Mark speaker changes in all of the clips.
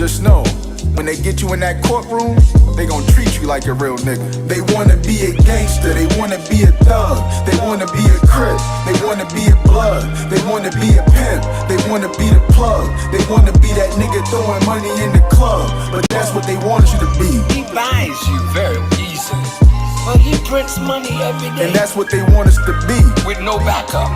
Speaker 1: Just know, when they get you in that courtroom, they gon' treat you like a real nigga. They wanna be a gangster, they wanna be a thug, they wanna be a crip, they wanna be a blood, they wanna be a pimp, they wanna be the plug, they wanna be that nigga throwing money in the club, but that's what they want you to be.
Speaker 2: He buys you very easily, but he prints money every day.
Speaker 1: And that's what they want us to be.
Speaker 2: With no backup.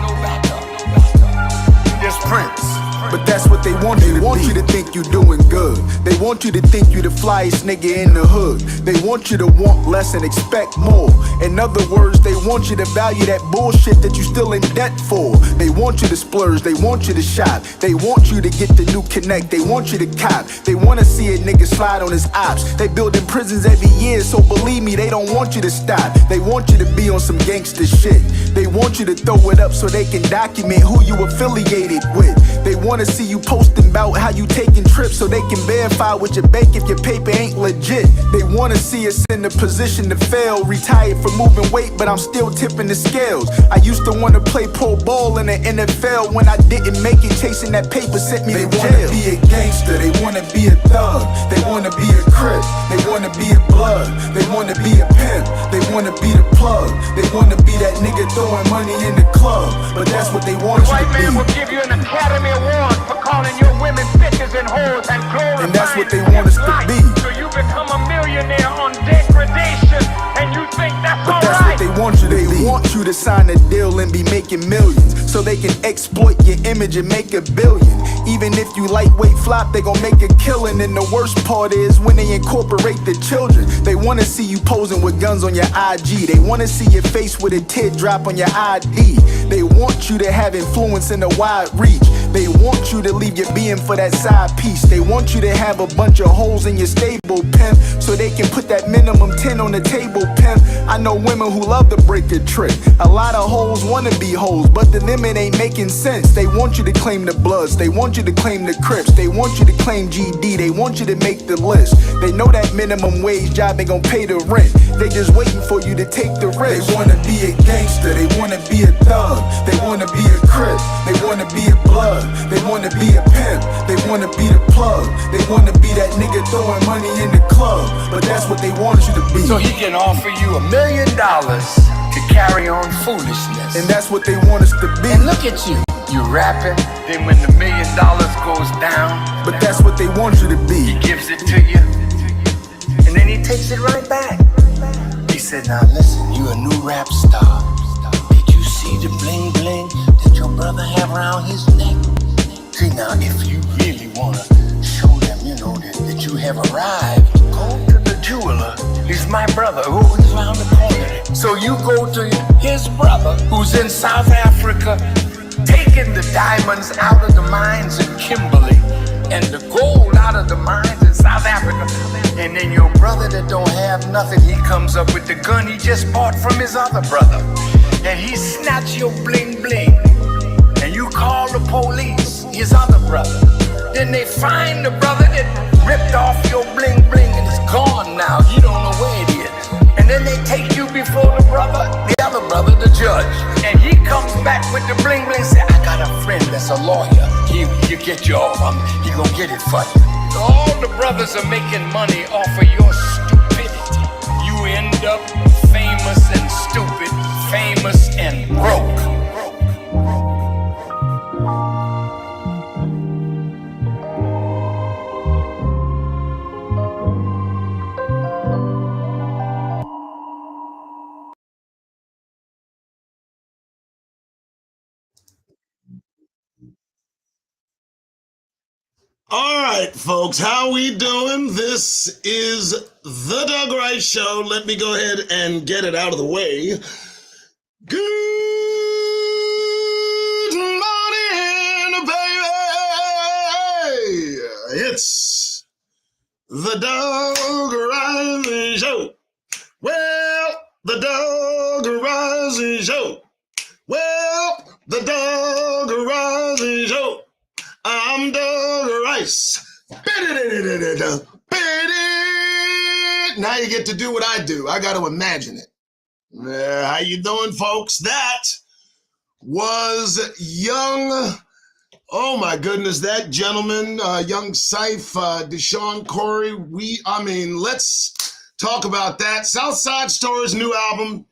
Speaker 2: Just prints.
Speaker 1: But that's what they want you to be. They want you to think you doing good. They want you to think you the flyest nigga in the hood. They want you to want less and expect more. In other words, they want you to value that bullshit that you still in debt for. They want you to splurge, they want you to shop. They want you to get the new connect, they want you to cop. They wanna see a nigga slide on his ops. They building prisons every year, so believe me, they don't want you to stop. They want you to be on some gangster shit. They want you to throw it up so they can document who you affiliated with. They wanna see you posting about how you taking trips so they can verify with your bank if your paper ain't legit. They wanna see us in a position to fail. Retired from moving weight, but I'm still tipping the scales. I used to wanna play pro ball in the NFL. When I didn't make it, chasing that paper sent me to jail. They wanna be a gangster, they wanna be a thug, they wanna be a crip, they wanna be a blood, they wanna be a pimp, they wanna be the plug, they wanna be that nigga throwing money in the club, but that's what they want you to be.
Speaker 3: White man will give you an Academy Award for calling your women bitches and whores and glorifying.
Speaker 1: And that's what they want us to be.
Speaker 3: So you become a millionaire on degradation, and you think that's all right?
Speaker 1: But that's what they want you to be. They want you to sign a deal and be making millions, so they can exploit your image and make a billion. Even if you lightweight flop, they gon' make a killing. And the worst part is when they incorporate the children. They wanna see you posing with guns on your IG. They wanna see your face with a teardrop on your ID. They want you to have influence in a wide reach. They want you to leave your being for that side piece. They want you to have a bunch of holes in your stable, pimp, so they can put that minimum 10 on the table, pimp. I know women who love to break a trick. A lot of hoes wanna be hoes, but to them it ain't making sense. They want you to claim the Bloods, they want you to claim the Crips, they want you to claim GD, they want you to make the list. They know that minimum wage job ain't gon' pay the rent. They just waiting for you to take the risk. They wanna be a gangster, they wanna be a thug, they wanna be a crip, they wanna be a blood, they wanna be a pimp, they wanna be the plug, they wanna be that nigga throwing money in the club, but that's what they want you to be.
Speaker 2: So he can offer you $1 million to carry on foolishness.
Speaker 1: And that's what they want us to be.
Speaker 2: And look at you, you rapping, then when the $1 million goes down,
Speaker 1: but that's what they want you to be.
Speaker 2: he gives it to you, and then he takes it right back. He said, now listen, you a new rap star. Did you see the bling bling that your brother have around his neck? See, now if you really wanna show them, you know, that you have arrived, go to the jeweler. He's my brother, who's around the corner. So you go to his brother, who's in South Africa, taking the diamonds out of the mines in Kimberley and the gold out of the mines in South Africa. And then your brother that don't have nothing, he comes up with the gun he just bought from his other brother. And he snatch your bling bling. And you call the police, his other brother. Then they find the brother that ripped off your bling bling and it's gone now. You don't know where it is. And then they take you before the other brother, the judge. And he comes back with the bling bling and say, I got a friend that's a lawyer. He get you off. He gonna get it for you. All the brothers are making money off of your stupidity. You end up famous and stupid, famous and broke.
Speaker 4: All right, folks, how we doing? This is the Doug Rice Show. Let me go ahead and get it out of the way. Good morning, baby. It's the Doug Rice Show. Well, the Doug Rice Show. Well, the Doug Rice Show. I'm Doug Rice. Now you get to do what I do. I got to imagine it. How you doing, folks? That was young Oh my goodness, that gentleman, young Syph, Deshaun Corey, let's talk about that. Southside Story's new album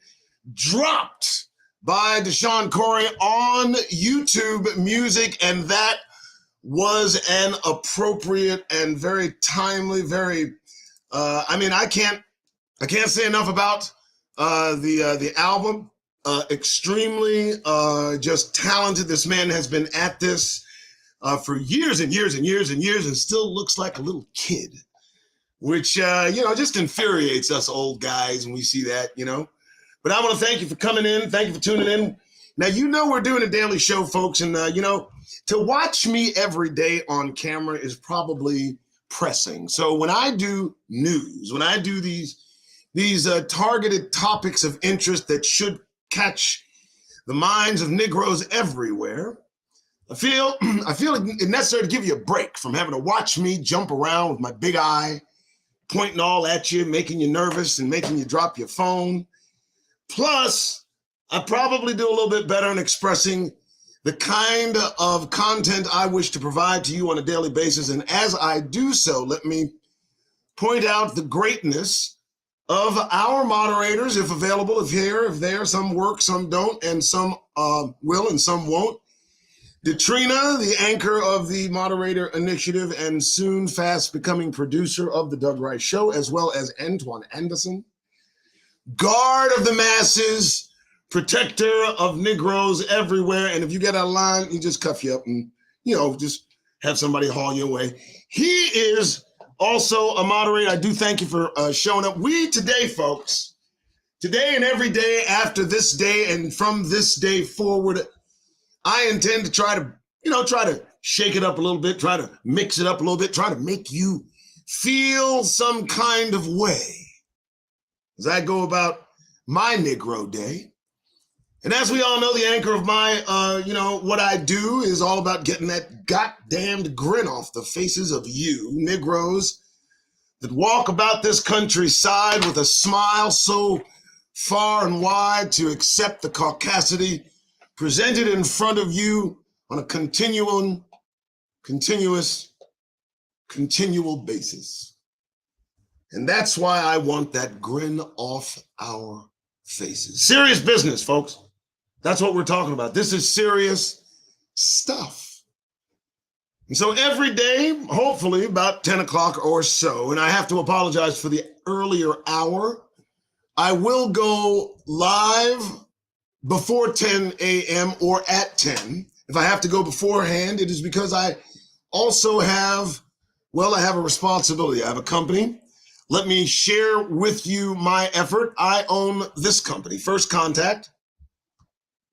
Speaker 4: dropped by Deshaun Corey on YouTube Music, and that was an appropriate and very timely, I can't say enough about the album. Extremely just talented. This man has been at this for years and years and years and years, and still looks like a little kid, which just infuriates us old guys when we see that. But I want to thank you for coming in. Thank you for tuning in. Now, we're doing a daily show, folks, and to watch me every day on camera is probably pressing. So when I do news, when I do these targeted topics of interest that should catch the minds of Negroes everywhere, I feel it necessary to give you a break from having to watch me jump around with my big eye, pointing all at you, making you nervous and making you drop your phone. Plus, I probably do a little bit better in expressing the kind of content I wish to provide to you on a daily basis. And as I do so, let me point out the greatness of our moderators, if available, if there, some work, some don't, and some will and some won't. Detrina, the anchor of the Moderator Initiative and soon fast becoming producer of The Doug Rice Show, as well as Antoine Anderson, guard of the masses, protector of Negroes everywhere. And if you get out of line, he just cuff you up and, just have somebody haul you away. He is also a moderator. I do thank you for showing up. We today, folks, today and every day after this day and from this day forward, I intend to try to shake it up a little bit, try to mix it up a little bit, try to make you feel some kind of way as I go about my Negro Day. And as we all know, the anchor of my, what I do is all about getting that goddamned grin off the faces of you, Negroes, that walk about this countryside with a smile so far and wide to accept the caucasity presented in front of you on a continual basis. And that's why I want that grin off our faces. Serious business, folks. That's what we're talking about. This is serious stuff. And so every day, hopefully about 10 o'clock or so, and I have to apologize for the earlier hour, I will go live before 10 a.m. or at 10. If I have to go beforehand, it is because I also have a responsibility. I have a company. Let me share with you my effort. I own this company, First Contact,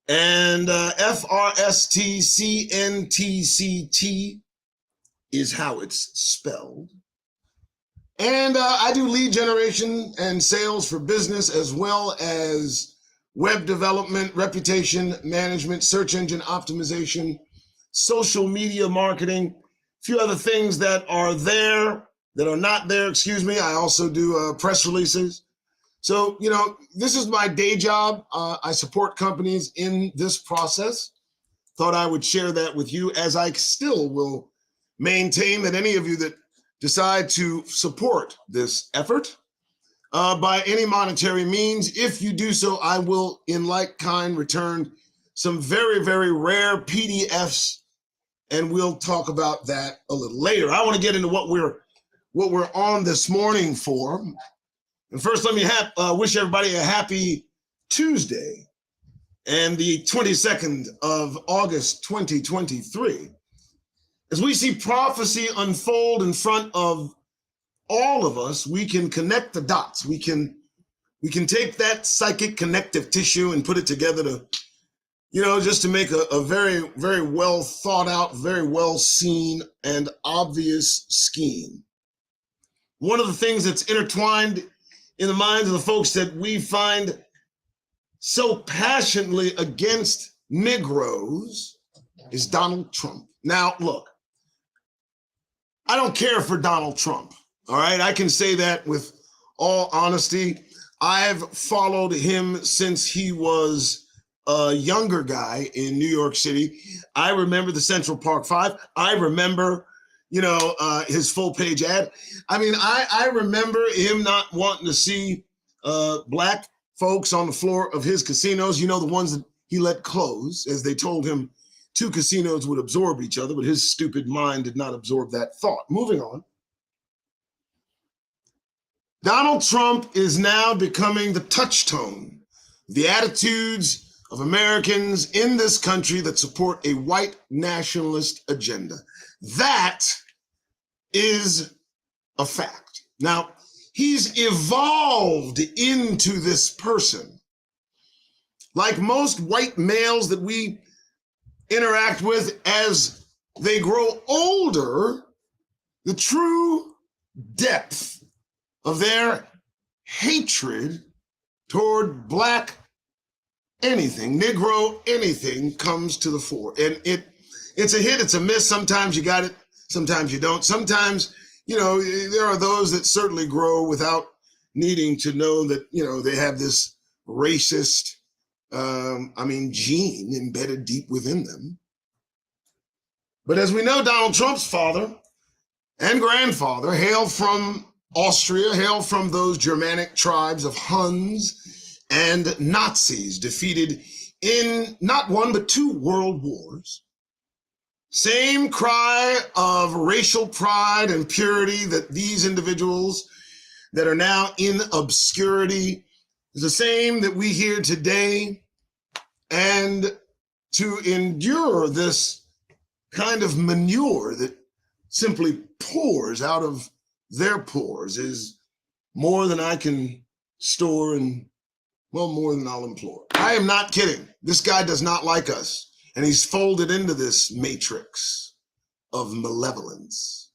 Speaker 4: and FRSTCNTCT is how it's spelled. And I do lead generation and sales for business, as well as web development, reputation management, search engine optimization, social media marketing, a few other things that are not there, I also do press releases. So, this is my day job. I support companies in this process. Thought I would share that with you, as I still will maintain that any of you that decide to support this effort by any monetary means, if you do so, I will in like kind return some very, very rare PDFs, and we'll talk about that a little later. I want to get into what we're on this morning for. And first, let me wish everybody a happy Tuesday and the 22nd of August, 2023. As we see prophecy unfold in front of all of us, we can connect the dots. We can take that psychic connective tissue and put it together to, just to make a very, very well thought out, very well seen and obvious scheme. One of the things that's intertwined in the minds of the folks that we find so passionately against Negroes is Donald Trump. Now, look, I don't care for Donald Trump. All right, I can say that with all honesty. I've followed him since he was a younger guy in New York City. I remember the Central Park Five. I remember, his full page ad. I mean, I remember him not wanting to see black folks on the floor of his casinos, the ones that he let close, as they told him two casinos would absorb each other, but his stupid mind did not absorb that thought. Moving on. Donald Trump is now becoming the touchstone, the attitudes of Americans in this country that support a white nationalist agenda. That is a fact. Now, he's evolved into this person. Like most white males that we interact with as they grow older, the true depth of their hatred toward black anything, Negro anything, comes to the fore. And it's a hit, it's a miss. Sometimes you got it, sometimes you don't. Sometimes, there are those that certainly grow without needing to know that, they have this racist, gene embedded deep within them. But as we know, Donald Trump's father and grandfather hail from Austria, hail from those Germanic tribes of Huns and Nazis defeated in not one but two world wars. Same cry of racial pride and purity that these individuals that are now in obscurity is the same that we hear today. And to endure this kind of manure that simply pours out of their pores is more than I can store and, more than I'll implore. I am not kidding. This guy does not like us, and he's folded into this matrix of malevolence.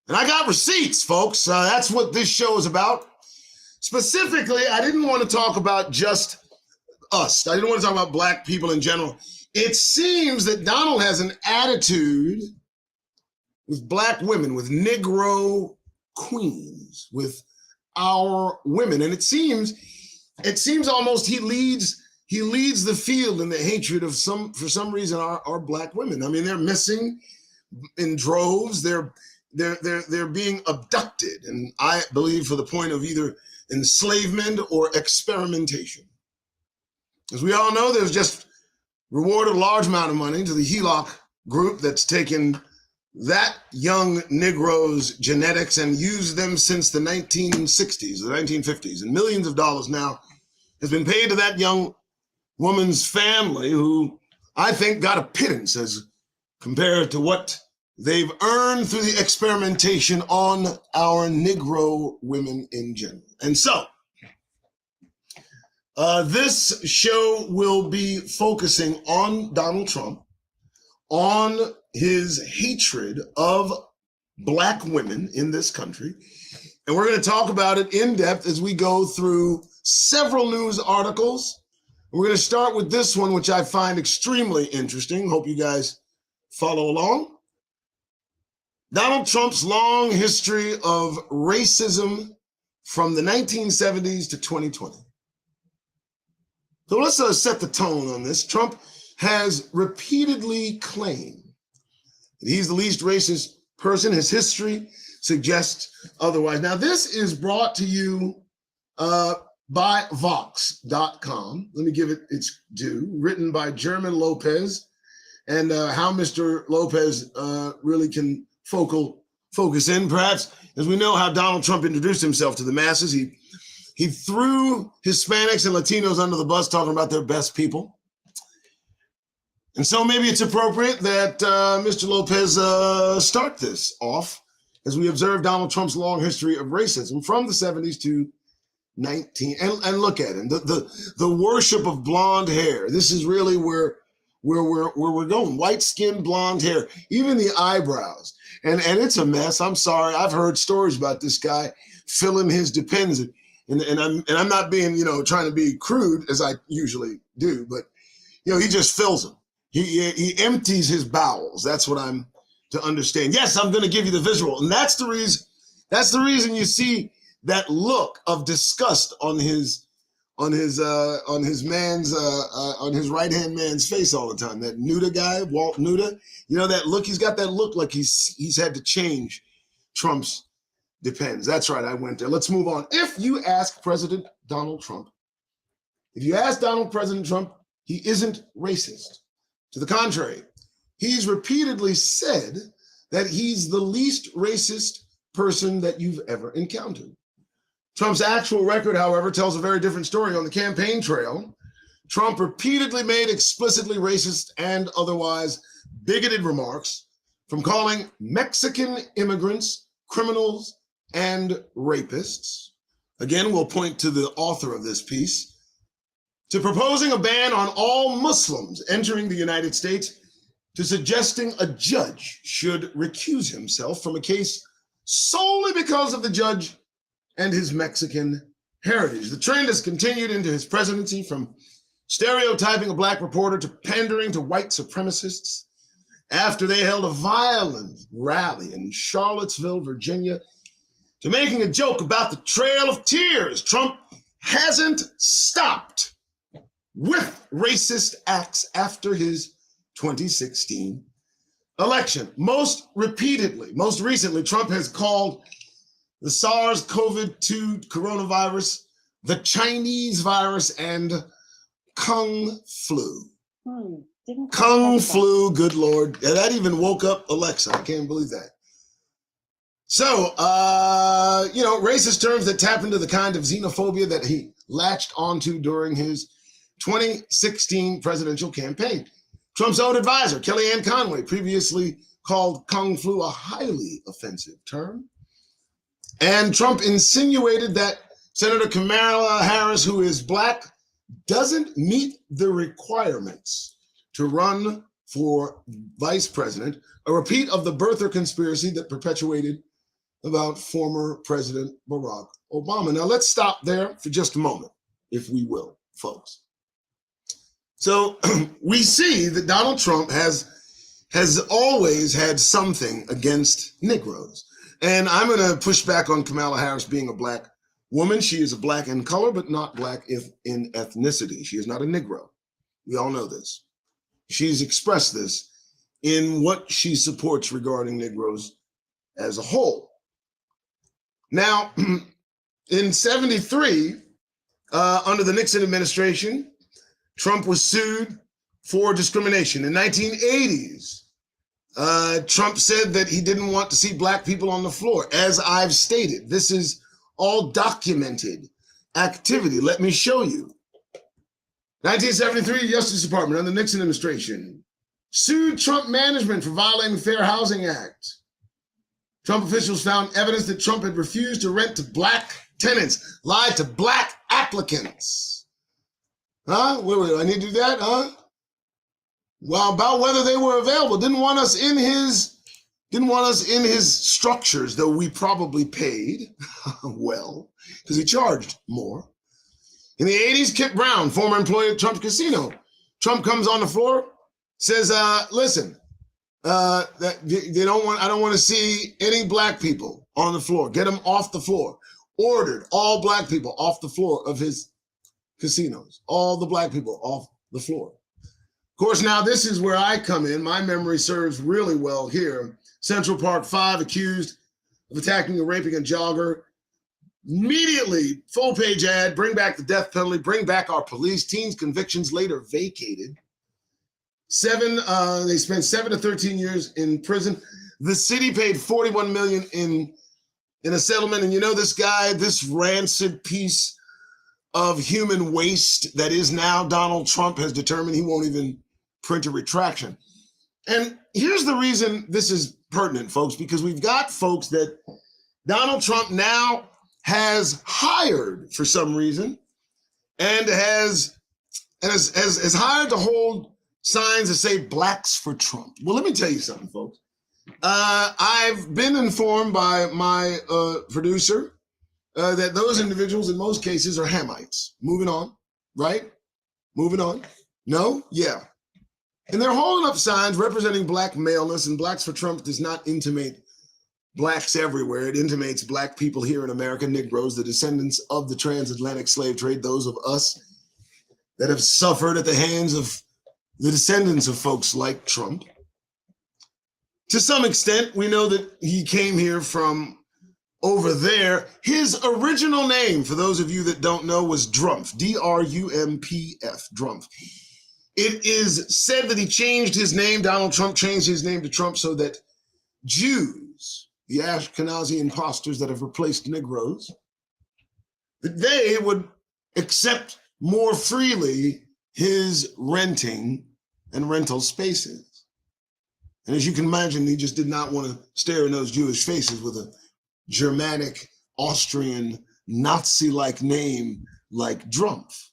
Speaker 4: And I got receipts, folks. That's what this show is about. Specifically, I didn't want to talk about just us. I didn't want to talk about black people in general. It seems that Donald has an attitude with black women, with Negro queens, with our women. And it seems almost he leads the field in the hatred of for some reason, our black women. I mean, they're missing in droves. They're being abducted. And I believe for the point of either enslavement or experimentation. As we all know, there's just rewarded a large amount of money to the HELOC group that's taken that young Negro's genetics and used them since the 1960s, the 1950s, and millions of dollars now has been paid to that young woman's family, who I think got a pittance as compared to what they've earned through the experimentation on our Negro women in general. And so, this show will be focusing on Donald Trump, on his hatred of black women in this country. And we're going to talk about it in depth as we go through several news articles. We're going to start with this one, which I find extremely interesting. Hope you guys follow along. Donald Trump's long history of racism from the 1970s to 2020. So let's set the tone on this. Trump has repeatedly claimed that he's the least racist person. His history suggests otherwise. Now, this is brought to you by Vox.com. Let me give it its due. Written by German Lopez, and how Mr. Lopez really can focus in. Perhaps, as we know how Donald Trump introduced himself to the masses, he threw Hispanics and Latinos under the bus, talking about their best people. And so maybe it's appropriate that Mr. Lopez start this off as we observe Donald Trump's long history of racism from the 70s to 19. And look at him, the worship of blonde hair. This is really where we're going. White skin, blonde hair, even the eyebrows. And it's a mess. I'm sorry. I've heard stories about this guy filling his Depends. And I'm not being, trying to be crude as I usually do, but he just fills them. He empties his bowels. That's what I'm to understand. Yes, I'm going to give you the visual. And that's the reason you see that look of disgust on his on his right hand man's face all the time. That Nuda guy, Walt Nuda, you know that look. He's got that look like he's had to change Trump's depends. That's right. I went there. Let's move on. If you ask President Donald Trump, he isn't racist. To the contrary, he's repeatedly said that he's the least racist person that you've ever encountered. Trump's actual record, however, tells a very different story. On the campaign trail, Trump repeatedly made explicitly racist and otherwise bigoted remarks, from calling Mexican immigrants criminals and rapists. Again, we'll point to the author of this piece, to proposing a ban on all Muslims entering the United States, to suggesting a judge should recuse himself from a case solely because of the judge and his Mexican heritage. The trend has continued into his presidency, from stereotyping a black reporter to pandering to white supremacists. After they held a violent rally in Charlottesville, Virginia, to making a joke about the Trail of Tears, Trump hasn't stopped with racist acts after his 2016 election. Most recently, Trump has called the SARS-CoV-2 coronavirus the Chinese virus and Kung flu. Kung flu, good Lord. Yeah, that even woke up Alexa. I can't believe that. So, racist terms that tap into the kind of xenophobia that he latched onto during his 2016 presidential campaign. Trump's own advisor, Kellyanne Conway, previously called Kung flu a highly offensive term. And Trump insinuated that Senator Kamala Harris, who is black, doesn't meet the requirements to run for vice president, a repeat of the birther conspiracy that perpetuated about former President Barack Obama. Now, let's stop there for just a moment, if we will, folks. So we see that Donald Trump has always had something against Negroes. And I'm going to push back on Kamala Harris being a black woman. She is a black in color, but not black in ethnicity. She is not a Negro. We all know this. She's expressed this in what she supports regarding Negroes as a whole. Now, in 73, under the Nixon administration, Trump was sued for discrimination. In 1980s, Trump said that he didn't want to see black people on the floor. As I've stated, this is all documented activity. Let me show you. 1973, Justice Department under the Nixon administration sued Trump management for violating the Fair Housing Act. Trump officials found evidence that Trump had refused to rent to black tenants, lied to black applicants. Huh? Wait, I need to do that, huh? Well, about whether they were available. Didn't want us in his structures, though we probably paid well, because he charged more. In the 80s, Kip Brown, former employee at Trump's casino. Trump comes on the floor, says, listen, I don't want to see any black people on the floor. Get them off the floor. Ordered all black people off the floor of his casinos. All the black people off the floor. Of course, now this is where I come in. My memory serves really well here. Central Park 5 accused of attacking and raping a jogger. Immediately, full page ad, bring back the death penalty, bring back our police. Teens' convictions later vacated. They spent 7 to 13 years in prison. The city paid $41 million in a settlement. And you know this guy, this rancid piece of human waste that is now Donald Trump, has determined he won't even print a retraction. And here's the reason this is pertinent, folks, because we've got folks that Donald Trump now has hired for some reason and has hired to hold signs that say blacks for Trump. Well, let me tell you something, folks. I've been informed by my producer that those individuals in most cases are Hamites. Moving on, right? Moving on. No? Yeah. And they're holding up signs representing black maleness, and blacks for Trump does not intimate blacks everywhere. It intimates black people here in America, Negroes, the descendants of the transatlantic slave trade, those of us that have suffered at the hands of the descendants of folks like Trump. To some extent, we know that he came here from over there. His original name, for those of you that don't know, was Drumpf, D-R-U-M-P-F, Drumpf. It is said that he changed his name, Donald Trump changed his name to Trump so that Jews, the Ashkenazi imposters that have replaced Negroes, that they would accept more freely his renting and rental spaces. And as you can imagine, he just did not want to stare in those Jewish faces with a Germanic, Austrian, Nazi-like name like Drumpf.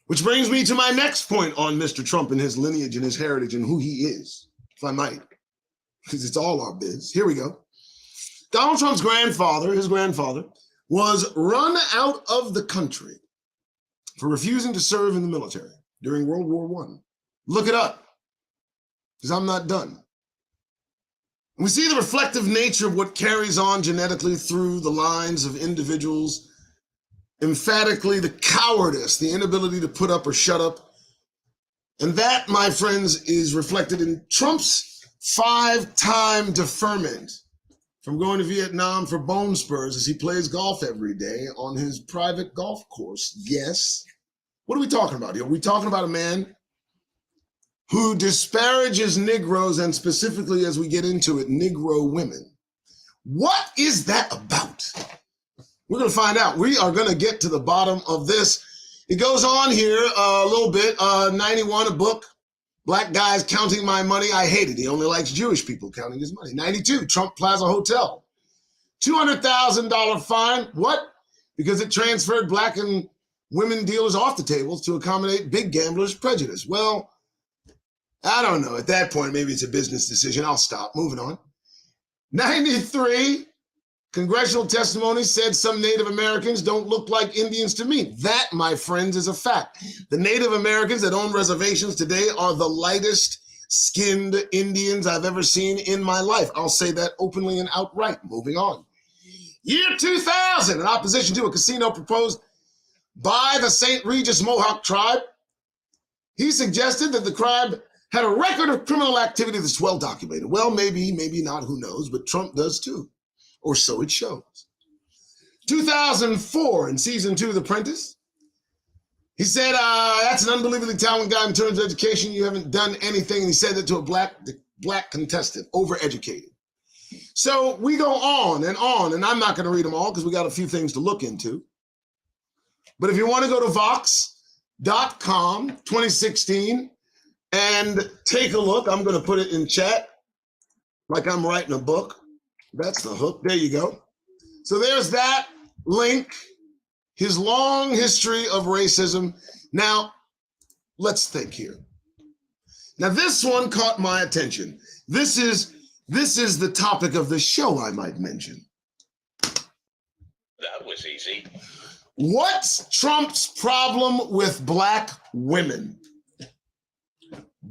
Speaker 4: Which brings me to my next point on Mr. Trump and his lineage and his heritage and who he is, if I might, because it's all our biz. Here we go. Donald Trump's grandfather, his grandfather, was run out of the country for refusing to serve in the military during World War I. Look it up, because I'm not done. We see the reflective nature of what carries on genetically through the lines of individuals, emphatically the cowardice, the inability to put up or shut up. And that, my friends, is reflected in Trump's 5-time deferment from going to Vietnam for bone spurs as he plays golf every day on his private golf course. Yes. What are we talking about here? Are we talking about a man who disparages Negroes, and specifically, as we get into it, Negro women? What is that about? We're going to find out. We are going to get to the bottom of this. It goes on here a little bit. 91, a book, Black Guys Counting My Money. I hate it. He only likes Jewish people counting his money. 92, Trump Plaza Hotel. $200,000 fine. What? Because it transferred black and women dealers off the tables to accommodate big gamblers' prejudice. Well, I don't know. At that point, maybe it's a business decision. I'll stop. Moving on. 93, congressional testimony said some Native Americans don't look like Indians to me. That, my friends, is a fact. The Native Americans that own reservations today are the lightest skinned Indians I've ever seen in my life. I'll say that openly and outright. Moving on. Year 2000, in opposition to a casino proposed by the St. Regis Mohawk tribe, he suggested that the tribe had a record of criminal activity that's well documented. Well, maybe, maybe not, who knows, but Trump does too, or so it shows. 2004, in season 2 of The Apprentice, he said, that's an unbelievably talented guy in terms of education. You haven't done anything. And he said that to a black contestant, overeducated. So we go on, and I'm not going to read them all because we got a few things to look into. But if you want to go to Vox.com 2016 and take a look, I'm going to put it in chat like I'm writing a book. That's the hook. There you go. So there's that link, his long history of racism. Now, let's think here. Now, this one caught my attention. This is the topic of the show, I might mention.
Speaker 5: That was easy.
Speaker 4: What's Trump's problem with black women?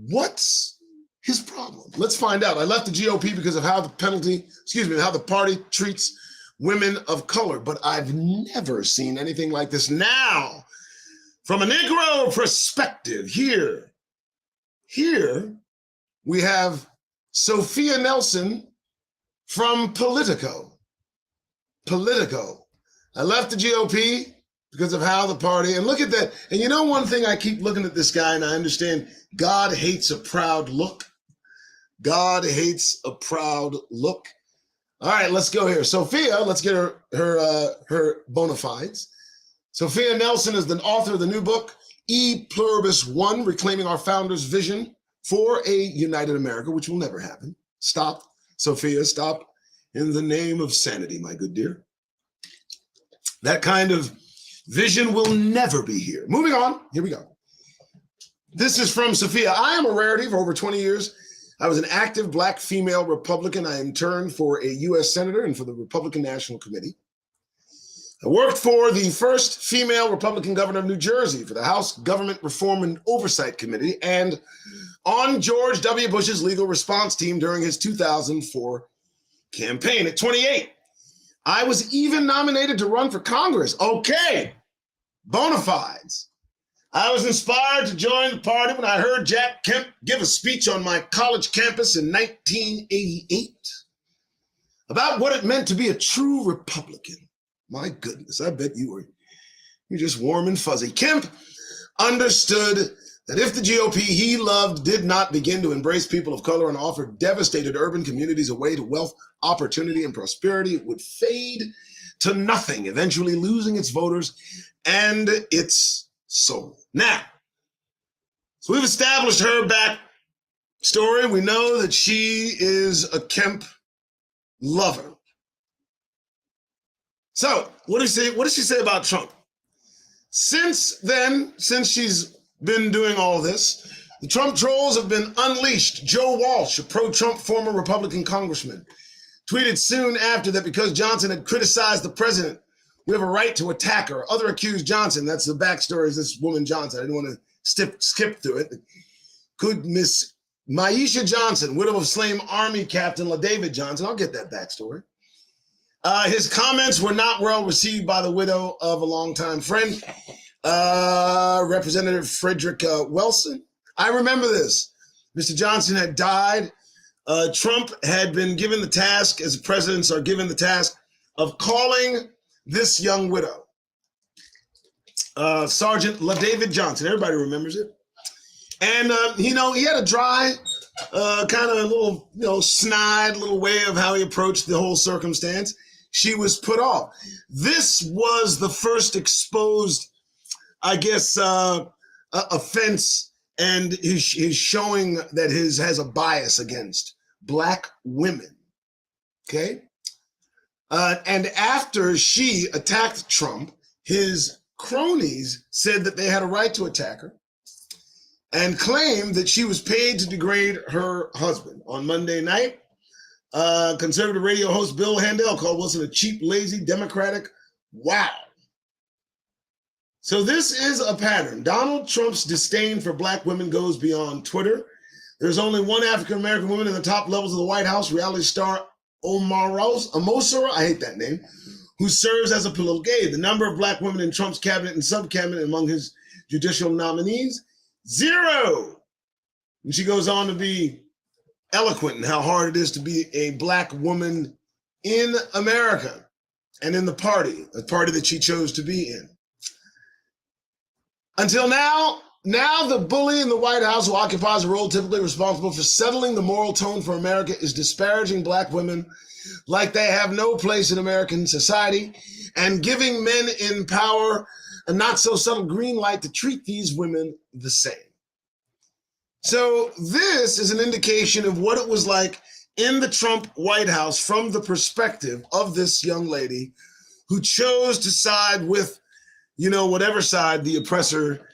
Speaker 4: What's his problem? Let's find out. I left the GOP because of how the party treats women of color, but I've never seen anything like this. Now, from a Negro perspective, here we have Sophia Nelson from Politico. I left the GOP because of how the party, and look at that. And you know one thing, I keep looking at this guy and I understand God hates a proud look. God hates a proud look. All right, let's go here. Sophia, let's get her bona fides. Sophia Nelson is the author of the new book, E Pluribus One, Reclaiming Our Founders' Vision for a United America, which will never happen. Stop, Sophia, stop. In the name of sanity, my good dear. That kind of vision will never be here. Moving on, here we go. This is from Sophia. I am a rarity. For over 20 years, I was an active black female Republican. I interned for a U.S. Senator and for the Republican National Committee. I worked for the first female Republican governor of New Jersey for the House Government Reform and Oversight Committee and on George W. Bush's legal response team during his 2004 campaign. At 28, I was even nominated to run for Congress. Okay, bona fides. I was inspired to join the party when I heard Jack Kemp give a speech on my college campus in 1988 about what it meant to be a true Republican. My goodness, I bet you're just warm and fuzzy. Kemp understood that if the GOP he loved did not begin to embrace people of color and offer devastated urban communities a way to wealth, opportunity, and prosperity, it would fade to nothing, eventually losing its voters and its soul. Now, so we've established her back story. We know that she is a Kemp lover. So, what does she say about Trump? Since then, since she's been doing all this, the Trump trolls have been unleashed. Joe Walsh, a pro-Trump former Republican congressman, tweeted soon after that because Johnson had criticized the president, we have a right to attack her. Other accused Johnson, that's the backstory, is this woman Johnson. I didn't want to skip through it. Could Miss Maisha Johnson, widow of slain Army Captain LaDavid Johnson, I'll get that backstory. His comments were not well received by the widow of a longtime friend, Representative Frederick Wilson. I remember this. Mr. Johnson had died. Trump had been given the task, as presidents are given the task, of calling this young widow, Sergeant LaDavid Johnson. Everybody remembers it. And, he had a dry, kind of a little, snide little way of how he approached the whole circumstance. She was put off. This was the first exposed, I guess, offense and his showing that has a bias against Black women, okay? And after she attacked Trump, his cronies said that they had a right to attack her and claimed that she was paid to degrade her husband. On Monday night, conservative radio host Bill Handel called Wilson a cheap, lazy, Democratic wow. So this is a pattern. Donald Trump's disdain for Black women goes beyond Twitter. There's only one African-American woman in the top levels of the White House, reality star Omosora, I hate that name, who serves as a political aide. The number of Black women in Trump's cabinet and sub-cabinet among his judicial nominees, 0. And she goes on to be eloquent in how hard it is to be a Black woman in America and in the party that she chose to be in. Until now the bully in the White House who occupies a role typically responsible for settling the moral tone for America is disparaging Black women like they have no place in American society and giving men in power a not so subtle green light to treat these women the same. So this is an indication of what it was like in the Trump White House from the perspective of this young lady who chose to side with, whatever side the oppressor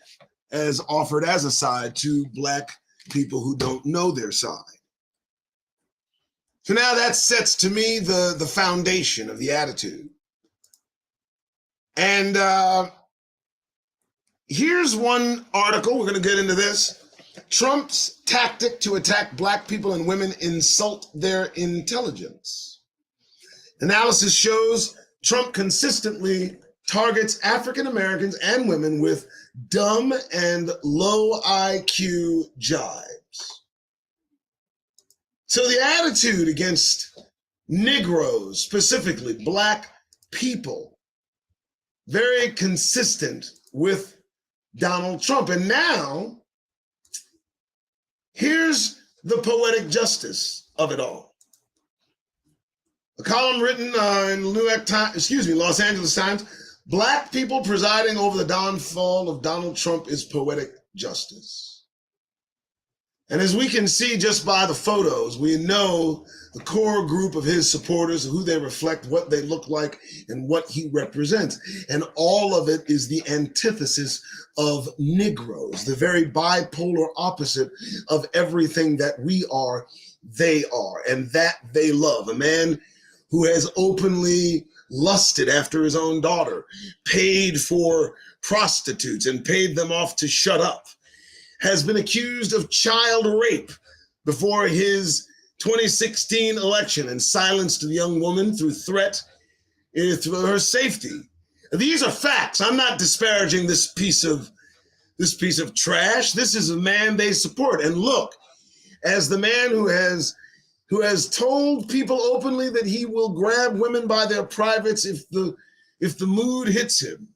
Speaker 4: has offered as a side to Black people who don't know their side. So now that sets to me the foundation of the attitude. And here's one article, we're going to get into this. Trump's tactic to attack Black people and women insult their intelligence. Analysis shows Trump consistently targets African Americans and women with dumb and low IQ jibes. So the attitude against Negroes, specifically Black people, very consistent with Donald Trump. And now, here's the poetic justice of it all. A column written in Los Angeles Times, Black people presiding over the downfall of Donald Trump is poetic justice. And as we can see just by the photos, we know the core group of his supporters, who they reflect, what they look like, and what he represents. And all of it is the antithesis of Negroes, the very bipolar opposite of everything that we are, they are, and that they love. A man who has openly lusted after his own daughter, paid for prostitutes and paid them off to shut up, has been accused of child rape before his 2016 election and silenced the young woman through threat through her safety. These are facts. I'm not disparaging this piece of trash. This is a man they support. And look, as the man who has told people openly that he will grab women by their privates if the mood hits him,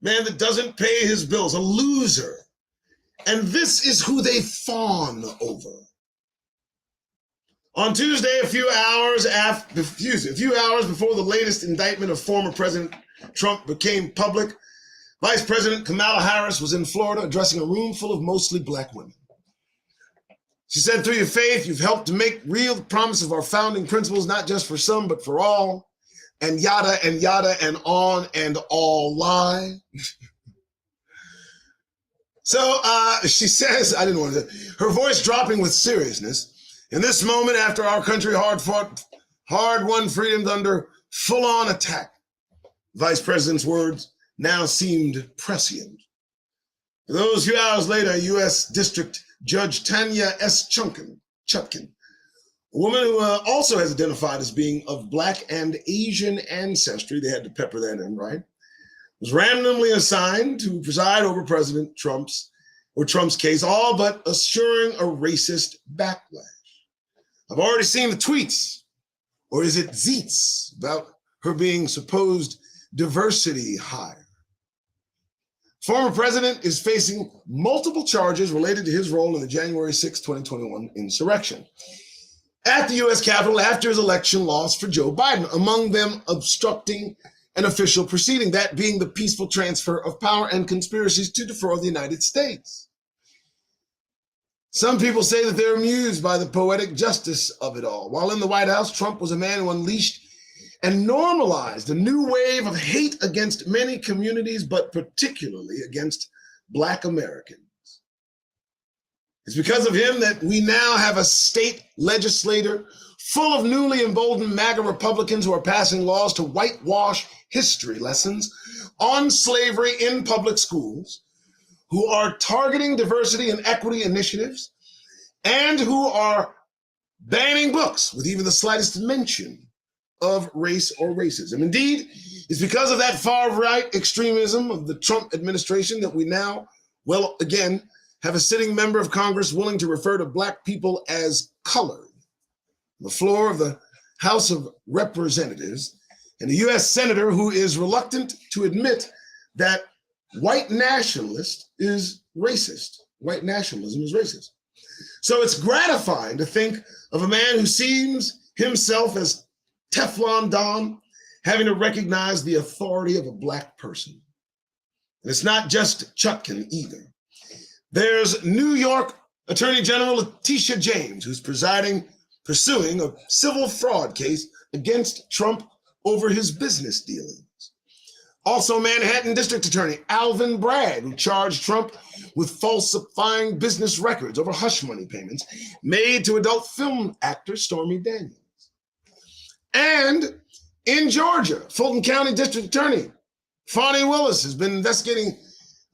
Speaker 4: man that doesn't pay his bills, a loser. And this is who they fawn over. On Tuesday, a few hours before the latest indictment of former President Trump became public, Vice President Kamala Harris was in Florida addressing a room full of mostly black women. She said, "Through your faith, you've helped to make real the promise of our founding principles, not just for some, but for all," and yada, and on, and all lie. So she says, her voice dropping with seriousness, "In this moment, after our country hard-won freedoms under full-on attack," Vice President's words now seemed prescient. For those few hours later, U.S. District Judge Tanya S. Chutkin, a woman who also has identified as being of Black and Asian ancestry, they had to pepper that in, right, was randomly assigned to preside over President Trump's case, all but assuring a racist backlash. I've already seen the tweets, or is it zeets, about her being supposed diversity hire. Former president is facing multiple charges related to his role in the January 6, 2021 insurrection at the U.S. Capitol after his election loss for Joe Biden, among them obstructing an official proceeding, that being the peaceful transfer of power and conspiracies to defraud the United States. Some people say that they're amused by the poetic justice of it all. While in the White House, Trump was a man who unleashed and normalized a new wave of hate against many communities, but particularly against Black Americans. It's because of him that we now have a state legislature full of newly emboldened MAGA Republicans who are passing laws to whitewash history lessons on slavery in public schools, who are targeting diversity and equity initiatives, and who are banning books with even the slightest mention of race or racism. Indeed, it's because of that far-right extremism of the Trump administration that we now, well, again, have a sitting member of Congress willing to refer to Black people as colored. The floor of the House of Representatives, and a U.S. senator who is reluctant to admit that white nationalist is racist. White nationalism is racist. So it's gratifying to think of a man who sees himself as Teflon Don, having to recognize the authority of a Black person. And it's not just Chutkin either. There's New York Attorney General Letitia James, who's pursuing a civil fraud case against Trump over his business dealings. Also, Manhattan District Attorney Alvin Bragg, who charged Trump with falsifying business records over hush money payments made to adult film actor Stormy Daniels. And in Georgia, Fulton County District Attorney Fani Willis has been investigating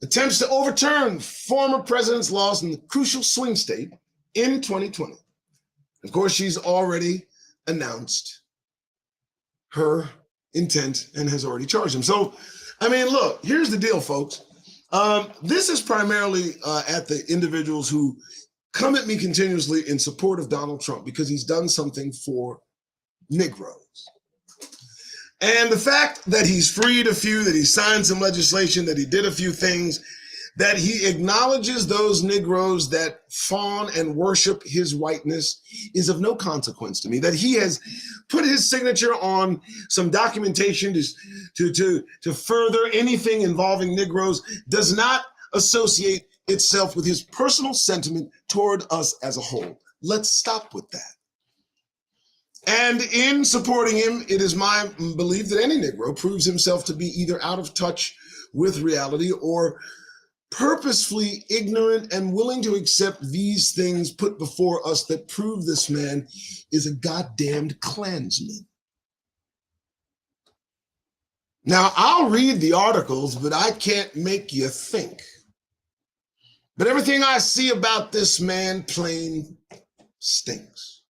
Speaker 4: attempts to overturn former president's laws in the crucial swing state in 2020. Of course, she's already announced her intent and has already charged him. So, I mean, look, here's the deal, folks. This is primarily at the individuals who come at me continuously in support of Donald Trump because he's done something for Negroes. And the fact that he's freed a few, that he signed some legislation, that he did a few things, that he acknowledges those Negroes that fawn and worship his whiteness is of no consequence to me. That he has put his signature on some documentation to further anything involving Negroes does not associate itself with his personal sentiment toward us as a whole. Let's stop with that. And in supporting him, it is my belief that any Negro proves himself to be either out of touch with reality or purposefully ignorant and willing to accept these things put before us that prove this man is a goddamned Klansman. Now, I'll read the articles, but I can't make you think. But everything I see about this man plain stinks.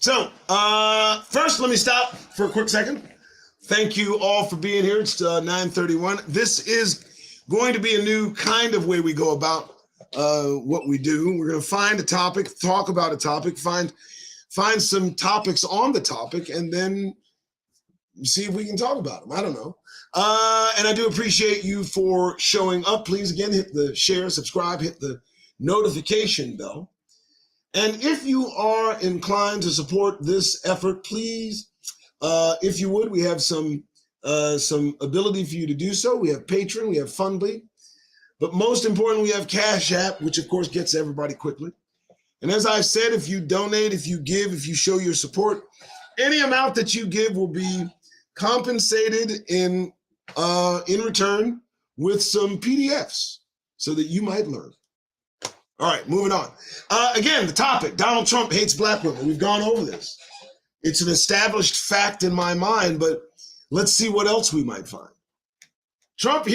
Speaker 4: So, first, let me stop for a quick second. Thank you all for being here. It's 9:31. This is going to be a new kind of way we go about what we do. We're going to find a topic, talk about a topic, find some topics on the topic, and then see if we can talk about them. I don't know. And I do appreciate you for showing up. Please, again, hit the share, subscribe, hit the notification bell. And if you are inclined to support this effort, please, if you would, we have some ability for you to do so. We have Patreon, we have Fundly, but most importantly, we have Cash App, which of course gets everybody quickly. And as I've said, if you donate, if you give, if you show your support, any amount that you give will be compensated in return with some PDFs so that you might learn. All right, moving on. Again, the topic, Donald Trump hates black women. We've gone over this. It's an established fact in my mind, but let's see what else we might find. Trump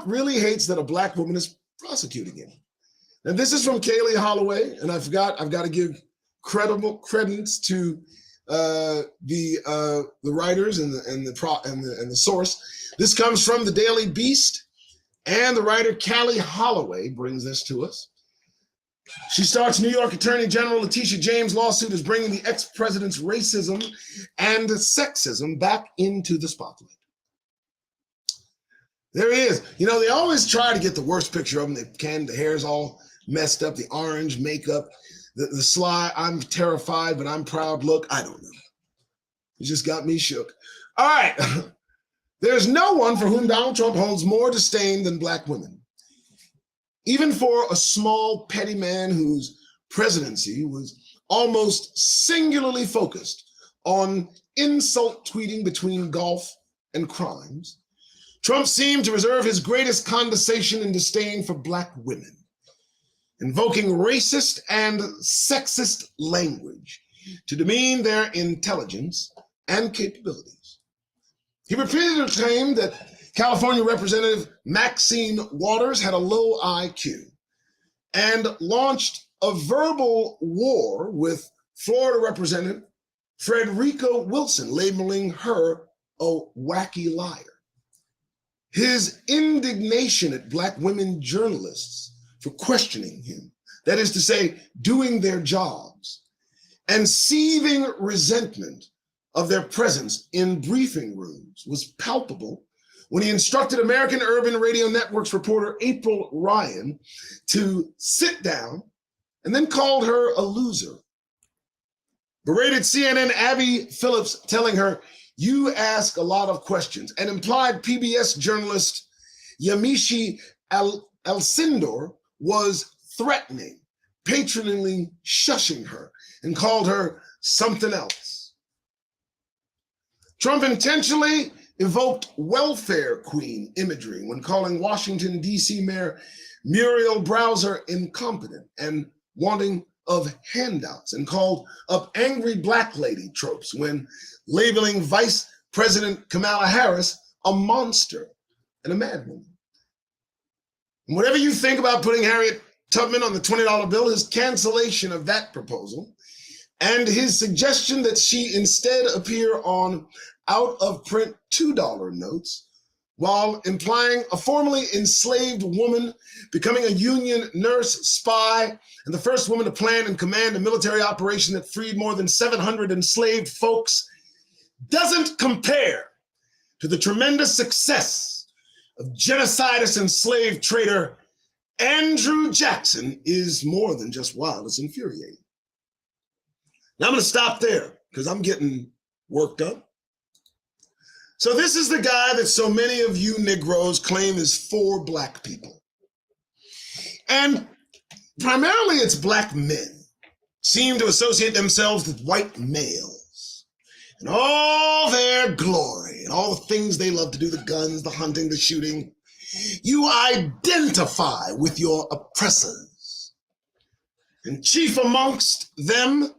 Speaker 4: really hates that a black woman is prosecuting him. Now, this is from Kaylee Holloway, and I've got to give credence to the writers and the source. This comes from the Daily Beast, and the writer Callie Holloway brings this to us. She starts, New York Attorney General Letitia James' lawsuit is bringing the ex-president's racism and sexism back into the spotlight. There he is. You know, they always try to get the worst picture of him they can. The hair's all messed up, the orange makeup, the sly, I'm terrified, but I'm proud look. I don't know. It just got me shook. All right. There's no one for whom Donald Trump holds more disdain than black women. Even for a small, petty man whose presidency was almost singularly focused on insult tweeting between golf and crimes, Trump seemed to reserve his greatest condescension and disdain for black women, invoking racist and sexist language to demean their intelligence and capabilities. He repeatedly claimed that California Representative Maxine Waters had a low IQ and launched a verbal war with Florida Representative Frederica Wilson, labeling her a wacky liar. His indignation at black women journalists for questioning him, that is to say, doing their jobs, and seething resentment of their presence in briefing rooms was palpable when he instructed American Urban Radio Network's reporter April Ryan to sit down and then called her a loser. Berated CNN Abby Phillips telling her, "You ask a lot of questions," and implied PBS journalist Yamiche Alcindor was threatening, patronizingly shushing her, and called her something else. Trump intentionally evoked welfare queen imagery when calling Washington, D.C. Mayor Muriel Bowser incompetent and wanting of handouts, and called up angry black lady tropes when labeling Vice President Kamala Harris a monster and a madwoman. And whatever you think about putting Harriet Tubman on the $20 bill, his cancellation of that proposal and his suggestion that she instead appear on out-of-print $2 notes, while implying a formerly enslaved woman becoming a Union nurse, spy, and the first woman to plan and command a military operation that freed more than 700 enslaved folks, doesn't compare to the tremendous success of genocidist and slave trader Andrew Jackson is more than just wild. It's infuriating. Now I'm going to stop there because I'm getting worked up. So this is the guy that so many of you Negroes claim is for black people. And primarily it's black men seem to associate themselves with white males and all their glory and all the things they love to do, the guns, the hunting, the shooting. You identify with your oppressors. And chief amongst them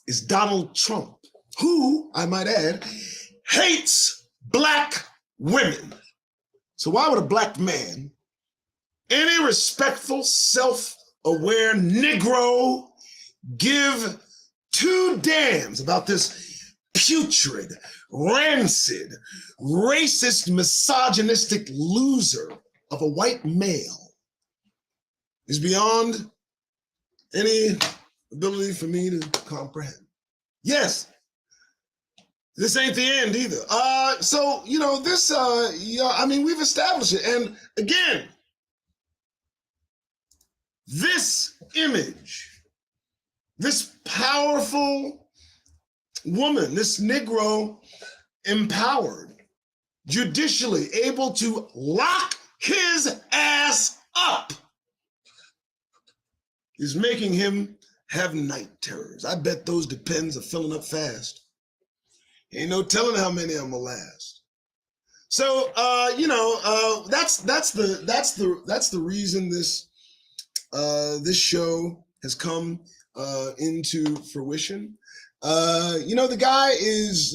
Speaker 4: is Donald Trump, who, I might add, hates black women. So why would a black man, any respectful, self-aware Negro, give two damns about this putrid, rancid, racist, misogynistic loser of a white male is beyond any ability for me to comprehend. Yes, this ain't the end either. So, you know, this, I mean, we've established it. And again, this image, this powerful woman, this Negro empowered, judicially able to lock his ass up, is making him have night terrors. I bet those depends are filling up fast. Ain't no telling how many of them will last. So, you know, that's the reason this show has come into fruition. You know, the guy is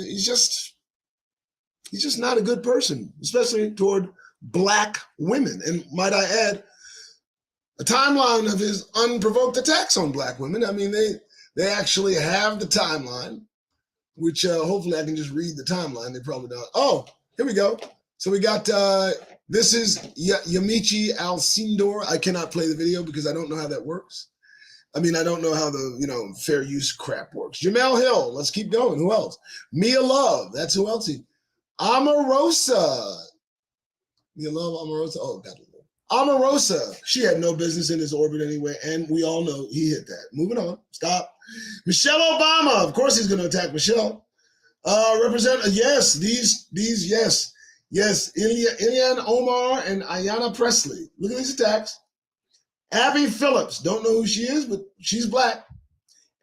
Speaker 4: he's just not a good person, especially toward Black women. And might I add, a timeline of his unprovoked attacks on Black women. I mean, they actually have the timeline, which hopefully I can just read the timeline. They probably don't. Oh, here we go. So we got, this is Yamiche Alcindor. I cannot play the video because I don't know how that works. I mean, I don't know how the, you know, fair use crap works. Jamel Hill, let's keep going. Who else? Mia Love, that's who else he. Omarosa. Mia Love, Omarosa. Oh, got it. Omarosa, she had no business in his orbit anyway, and we all know he hit that. Moving on, stop. Michelle Obama, of course he's going to attack Michelle. Yes, yes, Ilhan Omar and Ayanna Pressley. Look at these attacks. Abby Phillips, don't know who she is, but she's Black.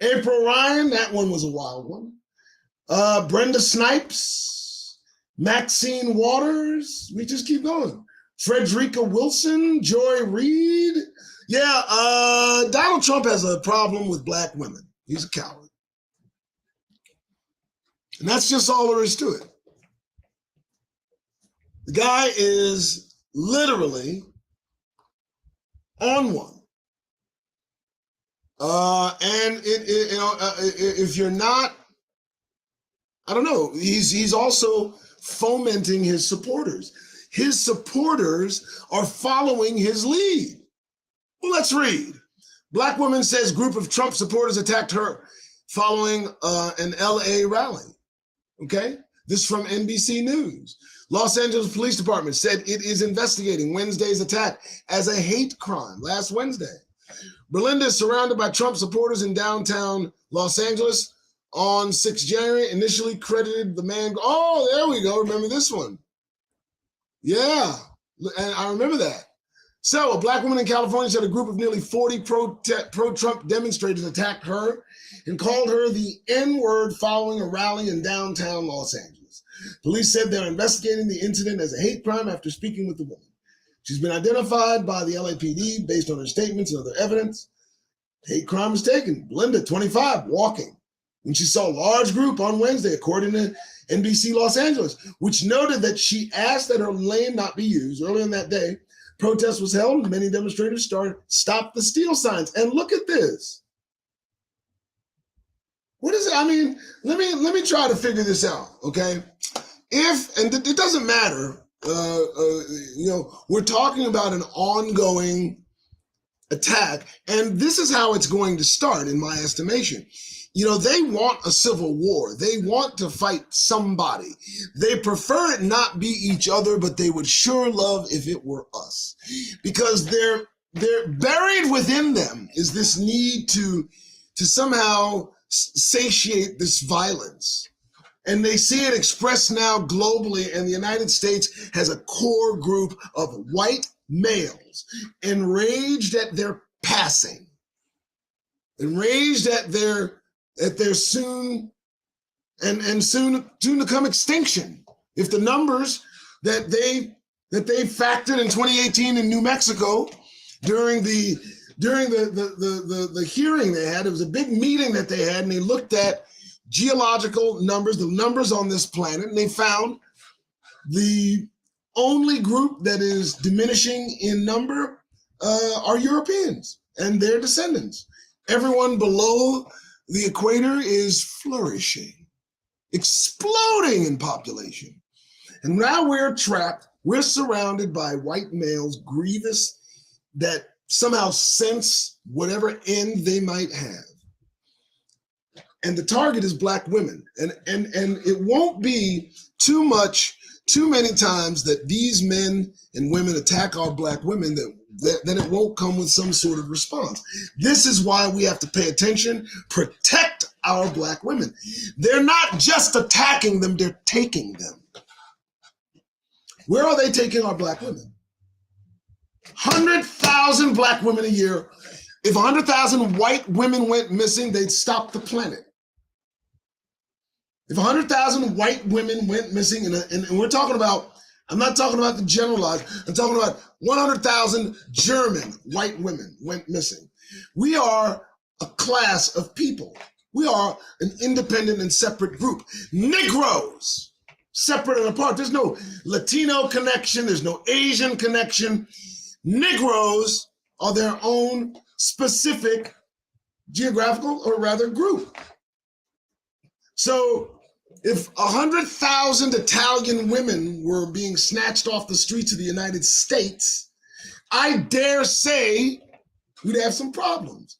Speaker 4: April Ryan, that one was a wild one. Brenda Snipes, Maxine Waters, we just keep going. Frederica Wilson, Joy Reid. Yeah, Donald Trump has a problem with Black women. He's a coward. And that's just all there is to it. The guy is literally on one. And if you're not, I don't know, he's also fomenting his supporters. His supporters are following his lead. Well, let's read. Black woman says group of Trump supporters attacked her following an LA rally. Okay, this from NBC News. Los Angeles Police Department said it is investigating Wednesday's attack as a hate crime last Wednesday. Berlinda is surrounded by Trump supporters in downtown Los Angeles on 6 January, initially credited the man. Oh, there we go. Remember this one. Yeah, and I remember that. So a Black woman in California said a group of nearly 40 pro-Trump demonstrators attacked her and called her the N-word following a rally in downtown Los Angeles. Police said they're investigating the incident as a hate crime after speaking with the woman. She's been identified by the LAPD based on her statements and other evidence. Hate crime was taken. Belinda, 25, walking when she saw a large group on Wednesday, according to NBC Los Angeles, which noted that she asked that her lane not be used. Earlier in that day, protest was held and many demonstrators stopped the steal signs. And look at this. What is it? I mean, let me try to figure this out, okay? It doesn't matter, you know, we're talking about an ongoing attack, and this is how it's going to start, in my estimation. You know, they want a civil war. They want to fight somebody. They prefer it not be each other, but they would sure love if it were us. Because they're buried within them is this need to somehow satiate this violence. And they see it expressed now globally, and the United States has a core group of white males enraged at their passing, enraged at their soon to come extinction. If the numbers that they factored in 2018 in New Mexico during the hearing they had, it was a big meeting that they had, and they looked at geological numbers, the numbers on this planet, and they found the only group that is diminishing in number are Europeans and their descendants. Everyone below the equator is flourishing, exploding in population. And now we're trapped. We're surrounded by white males, grievous, that somehow sense whatever end they might have. And the target is black women. And it won't be too many times that these men and women attack our black women that it won't come with some sort of response. This is why we have to pay attention, protect our black women. They're not just attacking them, they're taking them. Where are they taking our black women? 100,000 black women a year. If 100,000 white women went missing, they'd stop the planet. If 100,000 white women went missing, and we're talking about, I'm not talking about the generalized, I'm talking about 100,000 German white women went missing. We are a class of people. We are an independent and separate group. Negroes, separate and apart. There's no Latino connection. There's no Asian connection. Negroes are their own specific geographical, or rather group. So if 100,000 Italian women were being snatched off the streets of the United States, I dare say we'd have some problems.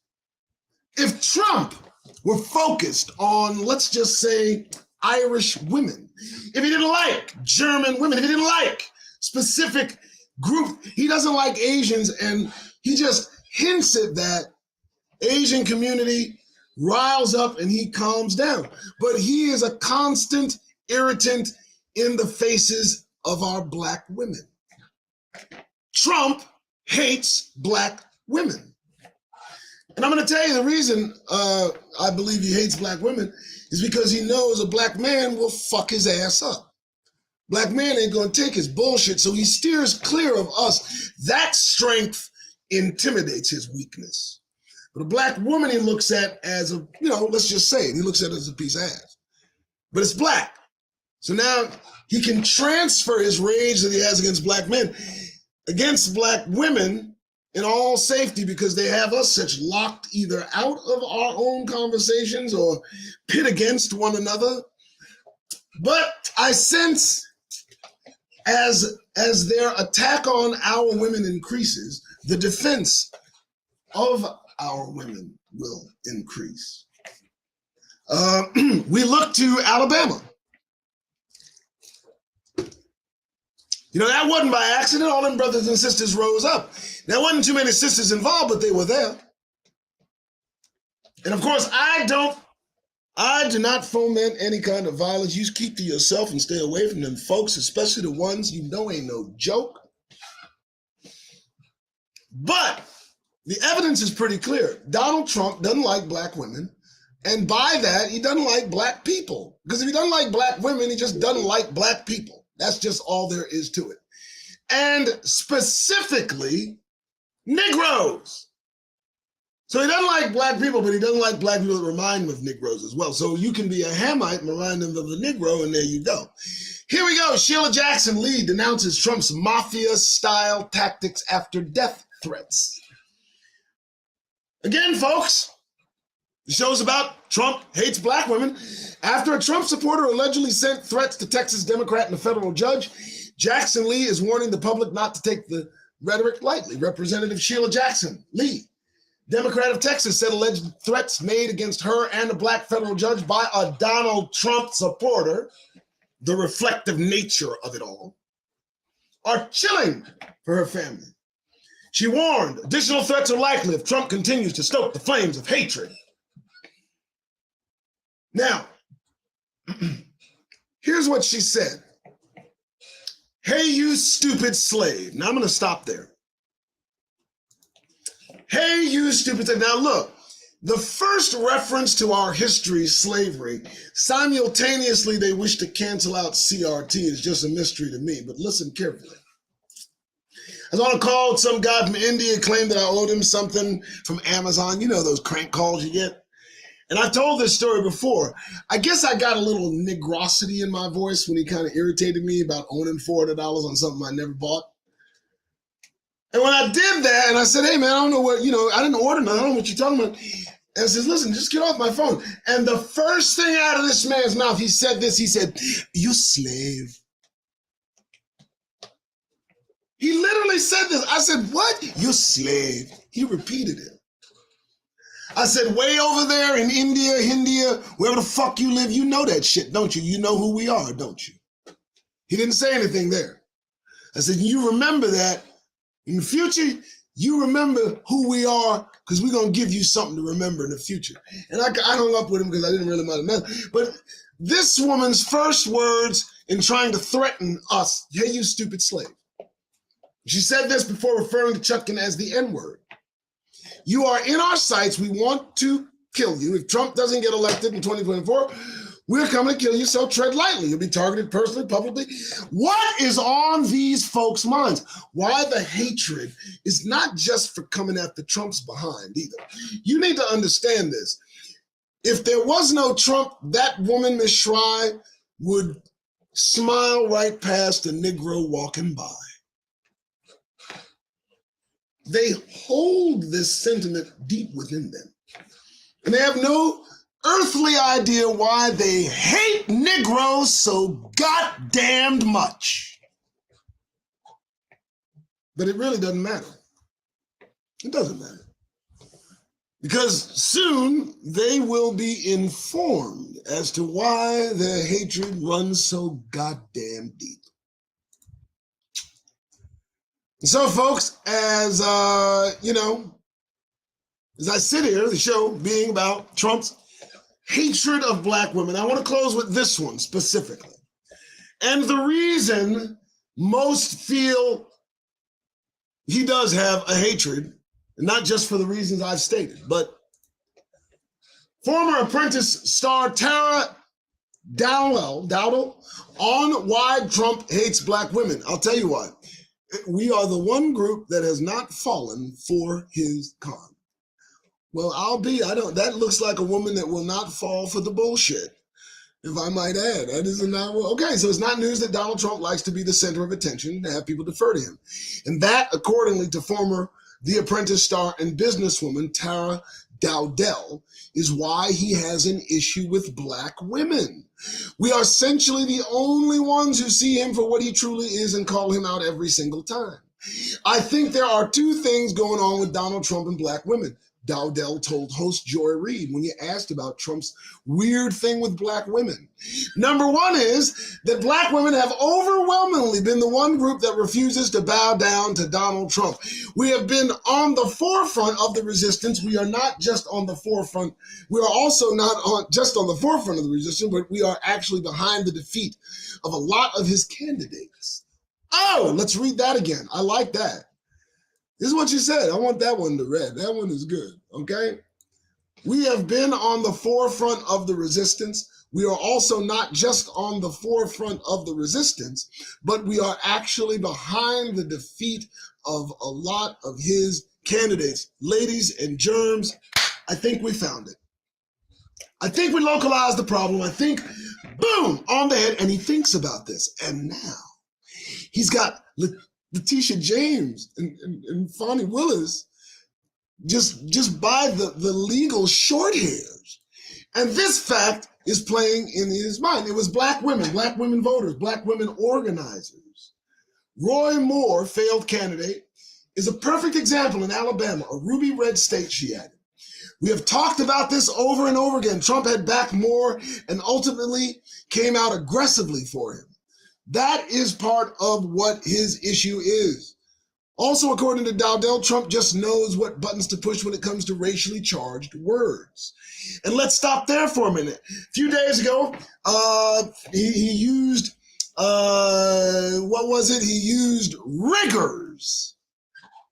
Speaker 4: If Trump were focused on, let's just say, Irish women, if he didn't like German women, if he didn't like specific group, he doesn't like Asians, and he just hints at that, Asian community riles up and he calms down. But he is a constant irritant in the faces of our black women. Trump hates black women. And I'm going to tell you the reason I believe he hates black women is because he knows a black man will fuck his ass up. Black man ain't going to take his bullshit, so he steers clear of us. That strength intimidates his weakness. But a black woman he looks at as a, let's just say it, he looks at it as a piece of ass. But it's black. So now he can transfer his rage that he has against black men against black women in all safety, because they have us such locked either out of our own conversations or pit against one another. But I sense as their attack on our women increases, the defense of our women will increase. We look to Alabama. That wasn't by accident. All them brothers and sisters rose up. There wasn't too many sisters involved, but they were there. And of course, I do not foment any kind of violence. You keep to yourself and stay away from them folks, especially the ones you know ain't no joke. But the evidence is pretty clear. Donald Trump doesn't like black women. And by that, he doesn't like black people. Because if he doesn't like black women, he just doesn't like black people. That's just all there is to it. And specifically, Negroes. So he doesn't like black people, but he doesn't like black people that remind him of Negroes as well. So you can be a Hamite and remind him of the Negro, and there you go. Here we go. Sheila Jackson Lee denounces Trump's mafia-style tactics after death threats. Again, folks, the show's about Trump hates black women. After a Trump supporter allegedly sent threats to Texas Democrat and a federal judge, Jackson Lee is warning the public not to take the rhetoric lightly. Representative Sheila Jackson Lee, Democrat of Texas, said alleged threats made against her and a black federal judge by a Donald Trump supporter, the reflective nature of it all, are chilling for her family. She warned additional threats are likely if Trump continues to stoke the flames of hatred. Now, here's what she said. Hey, you stupid slave. Now, I'm going to stop there. Hey, you stupid slave. Now, look, the first reference to our history, slavery, simultaneously they wish to cancel out CRT is just a mystery to me, but listen carefully. I was on a call with some guy from India, claimed that I owed him something from Amazon. You know those crank calls you get? And I've told this story before. I guess I got a little negrosity in my voice when he kind of irritated me about owning $400 on something I never bought. And when I did that, and I said, hey, man, I don't know what, I didn't order nothing. I don't know what you're talking about. and says, listen, just get off my phone. And the first thing out of this man's mouth, he said this, he said, you slave. He literally said this. I said, what? You slave. He repeated it. I said, way over there in India, wherever the fuck you live, you know that shit, don't you? You know who we are, don't you? He didn't say anything there. I said, you remember that. In the future, you remember who we are, because we're going to give you something to remember in the future. And I hung up with him because I didn't really matter. But this woman's first words in trying to threaten us, hey, you stupid slave. She said this before referring to Chutkin as the N-word. You are in our sights. We want to kill you. If Trump doesn't get elected in 2024, we're coming to kill you, so tread lightly. You'll be targeted personally, publicly. What is on these folks' minds? Why the hatred is not just for coming after Trump's behind either. You need to understand this. If there was no Trump, that woman, Ms. Schrei, would smile right past a Negro walking by. They hold this sentiment deep within them. And they have no earthly idea why they hate Negroes so goddamned much. But it really doesn't matter. It doesn't matter. Because soon they will be informed as to why their hatred runs so goddamn deep. So, folks, as as I sit here, the show being about Trump's hatred of black women, I want to close with this one specifically. And the reason most feel he does have a hatred, and not just for the reasons I've stated, but former Apprentice star Tara Dowdell on why Trump hates black women. I'll tell you why. We are the one group that has not fallen for his con. Well, that looks like a woman that will not fall for the bullshit, if I might add. That is not, okay, so it's not news that Donald Trump likes to be the center of attention, to have people defer to him. And that, accordingly to former The Apprentice star and businesswoman Tara Dowdell, is why he has an issue with black women. We are essentially the only ones who see him for what he truly is and call him out every single time. I think there are two things going on with Donald Trump and black women. Dowdell told host Joy Reid when you asked about Trump's weird thing with black women. Number one is that black women have overwhelmingly been the one group that refuses to bow down to Donald Trump. We have been on the forefront of the resistance. We are not just on the forefront. We are also not just on the forefront of the resistance, but we are actually behind the defeat of a lot of his candidates. Oh, let's read that again. I like that. This is what you said. I want that one to read. That one is good, okay? We have been on the forefront of the resistance. We are also not just on the forefront of the resistance, but we are actually behind the defeat of a lot of his candidates. Ladies and germs, I think we found it. I think we localized the problem. I think, boom, on the head. And he thinks about this. And now he's got Letitia James and Fonnie Willis just by the legal short hairs. And this fact is playing in his mind. It was black women voters, black women organizers. Roy Moore, failed candidate, is a perfect example in Alabama, a ruby red state, she added. We have talked about this over and over again. Trump had backed Moore and ultimately came out aggressively for him. That is part of what his issue is. Also, according to Dowdell, Trump just knows what buttons to push when it comes to racially charged words. And let's stop there for a minute. A few days ago, he used, He used riggers,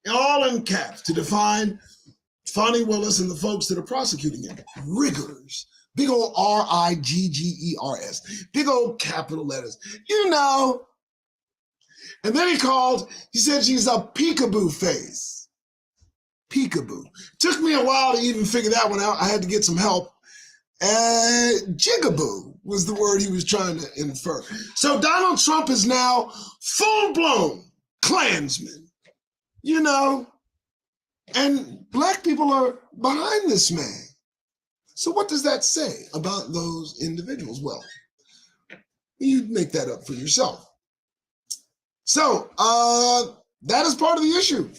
Speaker 4: all in caps, to define Fonnie Willis and the folks that are prosecuting him. Riggers. Big old Riggers, big old capital letters, And then he said she's a peekaboo face. Peekaboo. Took me a while to even figure that one out. I had to get some help. Jigaboo was the word he was trying to infer. So Donald Trump is now full-blown Klansman, and black people are behind this man. So what does that say about those individuals? Well, you make that up for yourself. So that is part of the issue.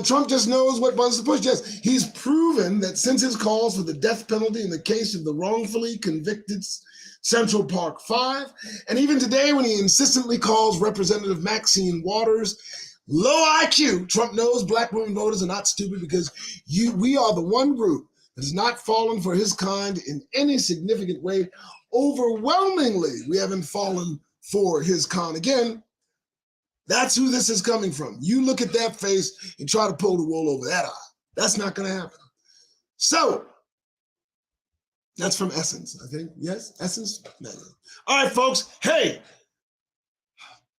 Speaker 4: Trump just knows what buttons to push. Yes, he's proven that since his calls for the death penalty in the case of the wrongfully convicted Central Park Five, and even today when he insistently calls Representative Maxine Waters low IQ, Trump knows black women voters are not stupid because we are the one group that has not fallen for his kind in any significant way. Overwhelmingly, we haven't fallen for his con. Again, that's who this is coming from. You look at that face and try to pull the wool over that eye. That's not going to happen. So, that's from Essence, I think. Yes, Essence? No. All right, folks. Hey,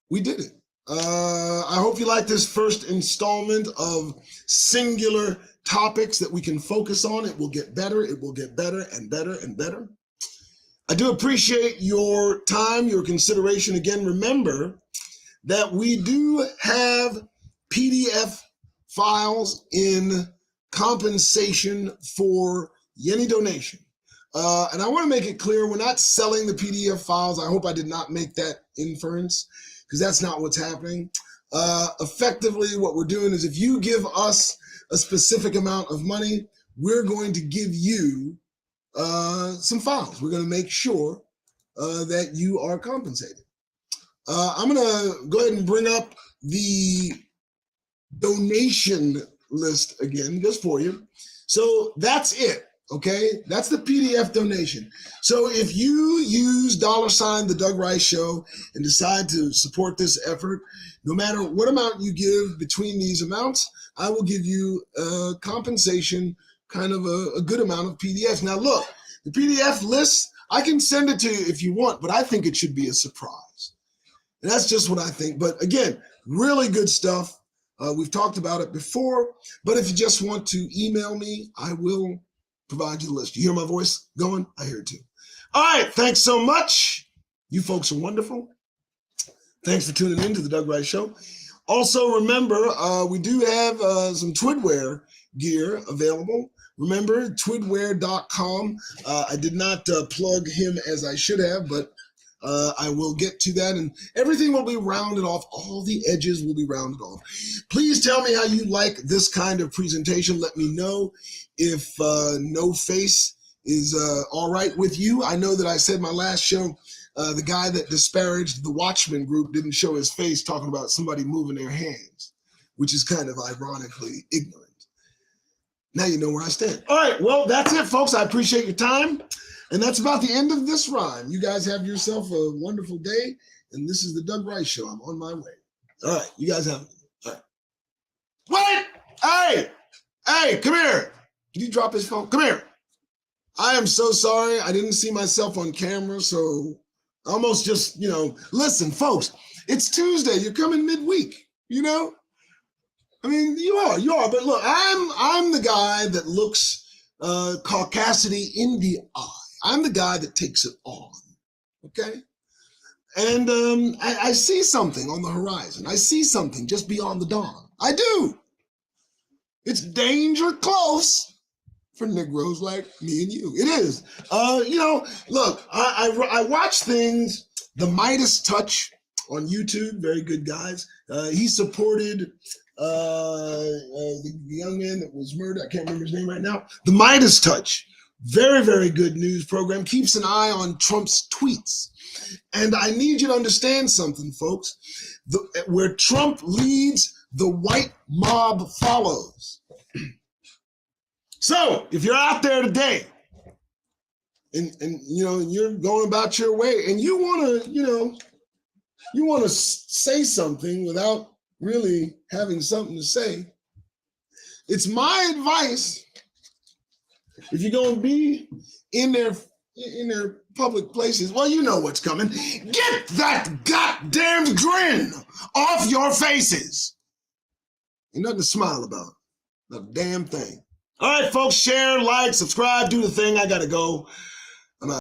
Speaker 4: we did it. I hope you like this first installment of singular topics that we can focus on. It will get better. It will get better and better and better. I do appreciate your time, your consideration. Again, remember that we do have PDF files in compensation for any donation. And I want to make it clear, we're not selling the PDF files. I hope I did not make that inference, because that's not what's happening. Effectively, what we're doing is if you give us a specific amount of money, we're going to give you some files. We're going to make sure that you are compensated. I'm going to go ahead and bring up the donation list again, just for you. So that's it, okay? That's the PDF donation. So if you use $ The Doug Rice Show and decide to support this effort, no matter what amount you give between these amounts, I will give you compensation, kind of a good amount of PDFs. Now look, the PDF list, I can send it to you if you want, but I think it should be a surprise. And that's just what I think. But again, really good stuff. We've talked about it before, but if you just want to email me, I will provide you the list. You hear my voice going? I hear it too. All right, thanks so much. You folks are wonderful. Thanks for tuning in to the Doug Rice Show. Also, remember, we do have some Twidwear gear available. Remember, twidwear.com. I did not plug him as I should have, but I will get to that, and everything will be rounded off. All the edges will be rounded off. Please tell me how you like this kind of presentation. Let me know if no face is all right with you. I know that I said my last show, the guy that disparaged the Watchmen group didn't show his face talking about somebody moving their hands, which is kind of ironically ignorant. Now you know where I stand. All right, well, that's it, folks. I appreciate your time. And that's about the end of this rhyme. You guys have yourself a wonderful day. And this is the Doug Rice Show. I'm on my way. All right, you guys have it. All right. Wait! Hey, come here. Did he drop his phone? Come here. I am so sorry. I didn't see myself on camera, so I almost just, listen, folks, it's Tuesday. You're coming midweek, I mean, you are. But look, I'm the guy that looks caucasity in the eye. I'm the guy that takes it on, okay? And I see something on the horizon. I see something just beyond the dawn. I do. It's danger close for Negroes like me and you. It is. Look, I watch things, The Midas Touch on YouTube, very good guys. He supported the young man that was murdered. I can't remember his name right now. The Midas Touch. Very, very good news program. Keeps an eye on Trump's tweets. And I need you to understand something, folks. Where Trump leads, the white mob follows. So if you're out there today and you're going about your way and you want to say something without really having something to say, it's my advice, if you're going to be in their public places, well, you know what's coming. Get that goddamn grin off your faces. Ain't nothing to smile about. Not a damn thing. All right, folks, share, like, subscribe, do the thing. I got to go.